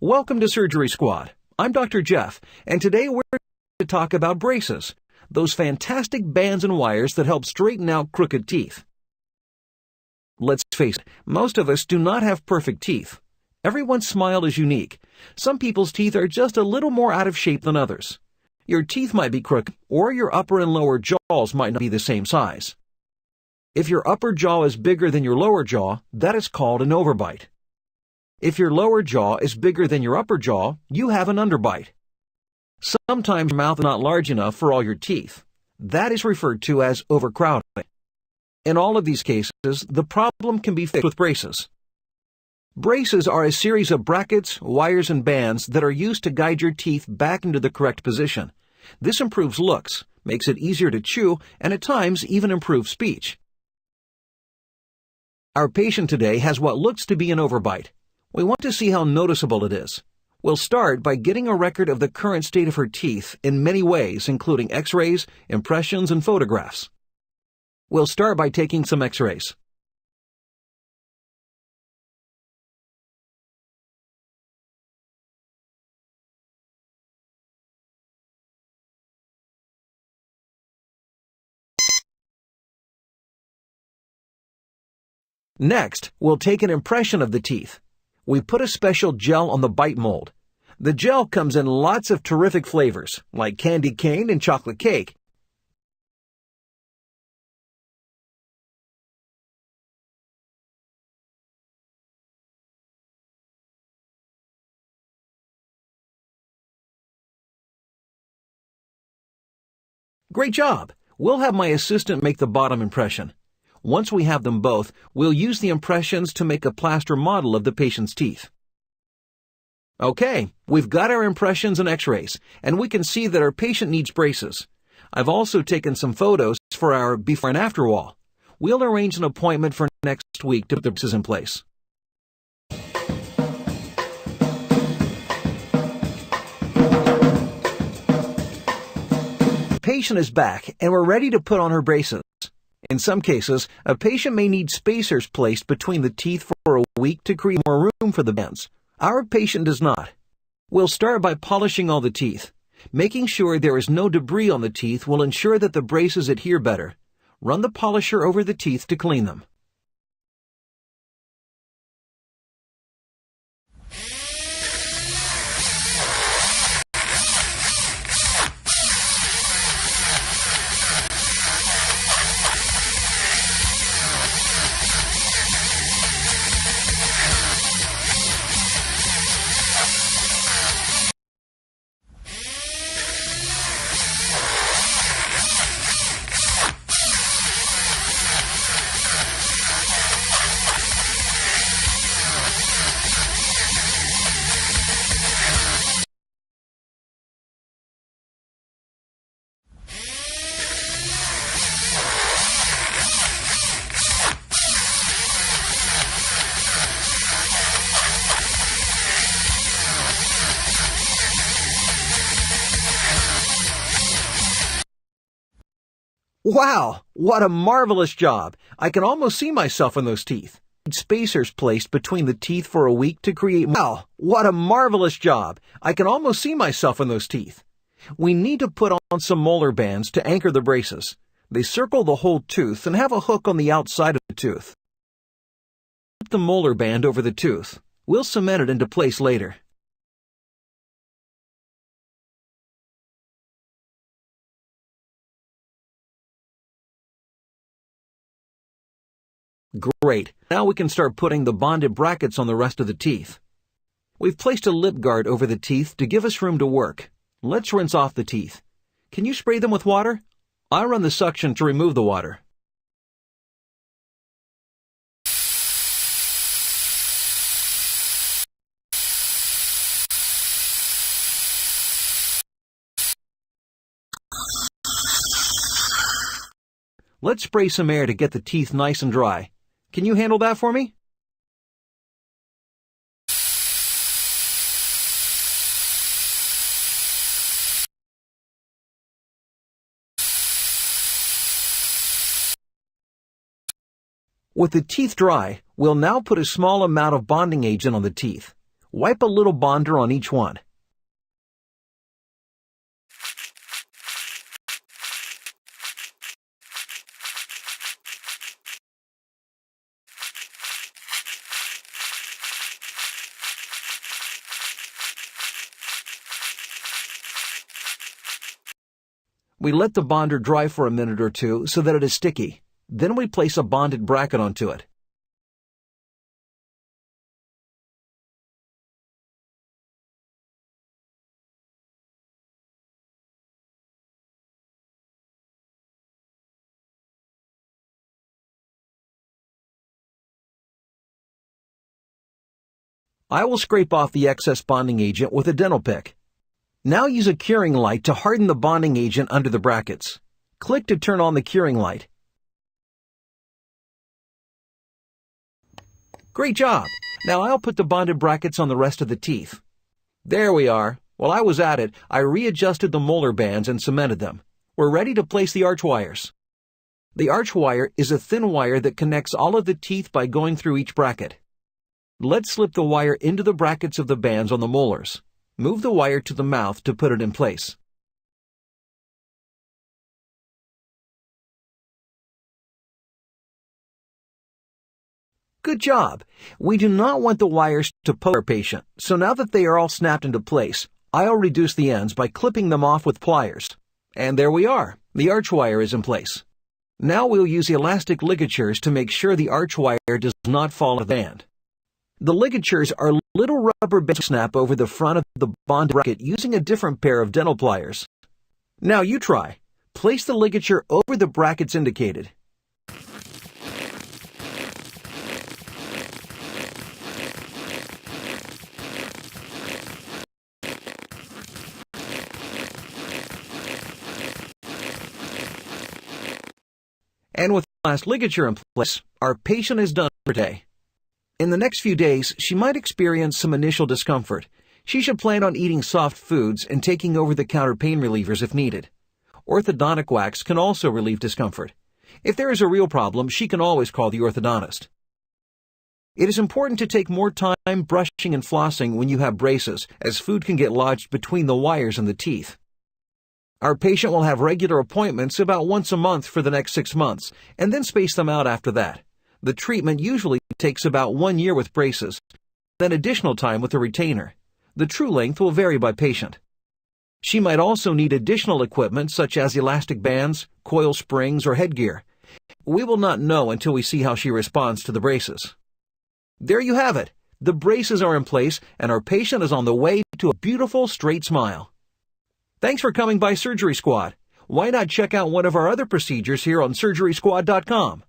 Welcome to Surgery Squad. I'm Dr. Jeff, and today we're going to talk about braces, those fantastic bands and wires that help straighten out crooked teeth. Let's face it, most of us do not have perfect teeth. Everyone's smile is unique. Some people's teeth are just a little more out of shape than others. Your teeth might be crooked, or your upper and lower jaws might not be the same size. If your upper jaw is bigger than your lower jaw, that is called an overbite. If your lower jaw is bigger than your upper jaw, you have an underbite. Sometimes your mouth is not large enough for all your teeth. That is referred to as overcrowding. In all of these cases, the problem can be fixed with braces. Braces are a series of brackets, wires, and bands that are used to guide your teeth back into the correct position. This improves looks, makes it easier to chew, and at times even improves speech. Our patient today has what looks to be an overbite. We want to see how noticeable it is. We'll start by getting a record of the current state of her teeth in many ways, including x-rays, impressions, and photographs. We'll start by taking some x-rays. Next, we'll take an impression of the teeth. We put a special gel on the bite mold. The gel comes in lots of terrific flavors, like candy cane and chocolate cake. Great job! We'll have my assistant make the bottom impression. Once we have them both, we'll use the impressions to make a plaster model of the patient's teeth. Okay, we've got our impressions and x-rays, and we can see that our patient needs braces. I've also taken some photos for our before and after wall. We'll arrange an appointment for next week to put the braces in place. The patient is back, and we're ready to put on her braces. In some cases, a patient may need spacers placed between the teeth for a week to create more room for the bands. Our patient does not. We'll start by polishing all the teeth. Making sure there is no debris on the teeth will ensure that the braces adhere better. Run the polisher over the teeth to clean them. Wow, what a marvelous job! I can almost see myself in those teeth. Spacers placed between the teeth for a week to create. Wow, what a marvelous job! I can almost see myself in those teeth. We need to put on some molar bands to anchor the braces. They circle the whole tooth and have a hook on the outside of the tooth. Put the molar band over the tooth. We'll cement it into place later. Great. Now we can start putting the bonded brackets on the rest of the teeth. We've placed a lip guard over the teeth to give us room to work. Let's rinse off the teeth. Can you spray them with water? I'll run the suction to remove the water. Let's spray some air to get the teeth nice and dry. Can you handle that for me? With the teeth dry, we'll now put a small amount of bonding agent on the teeth. Wipe a little bonder on each one. We let the bonder dry for a minute or two so that it is sticky. Then we place a bonded bracket onto it. I will scrape off the excess bonding agent with a dental pick. Now use a curing light to harden the bonding agent under the brackets. Click to turn on the curing light. Great job! Now I'll put the bonded brackets on the rest of the teeth. There we are. While I was at it, I readjusted the molar bands and cemented them. We're ready to place the arch wires. The arch wire is a thin wire that connects all of the teeth by going through each bracket. Let's slip the wire into the brackets of the bands on the molars. Move the wire to the mouth to put it in place. Good job! We do not want the wires to poke our patient, so now that they are all snapped into place, I'll reduce the ends by clipping them off with pliers. And there we are. The arch wire is in place. Now we'll use elastic ligatures to make sure the arch wire does not fall off the band. The ligatures are little rubber bands snap over the front of the bond bracket using a different pair of dental pliers. Now you try. Place the ligature over the brackets indicated. And with the last ligature in place, our patient is done for today. In the next few days, she might experience some initial discomfort. She should plan on eating soft foods and taking over-the-counter pain relievers if needed. Orthodontic wax can also relieve discomfort. If there is a real problem, she can always call the orthodontist. It is important to take more time brushing and flossing when you have braces, as food can get lodged between the wires and the teeth. Our patient will have regular appointments about once a month for the next 6 months, and then space them out after that. The treatment usually takes about 1 year with braces, then additional time with a retainer. The true length will vary by patient. She might also need additional equipment such as elastic bands, coil springs, or headgear. We will not know until we see how she responds to the braces. There you have it. The braces are in place, and our patient is on the way to a beautiful straight smile. Thanks for coming by Surgery Squad. Why not check out one of our other procedures here on SurgerySquad.com?